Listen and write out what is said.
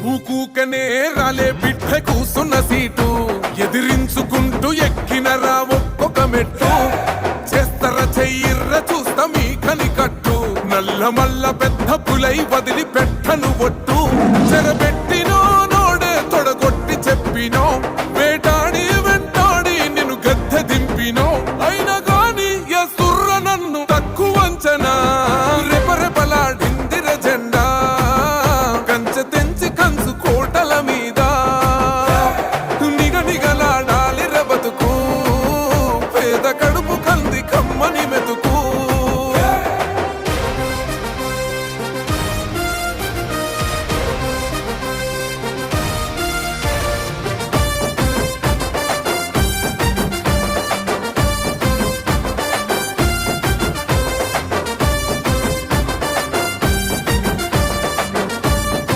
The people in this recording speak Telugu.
ఊకూకనే రాలే బిడ్డ కూసున్న సీటు ఎదిరించుకుంటూ ఎక్కినరా ఒక్కొక్క మెట్టు చేస్తర చెయ్యిర్ర చూస్తా మీ కనికట్టు నల్ల మల్ల పెద్ద పులై వదిలి పెట్టను ఒట్టు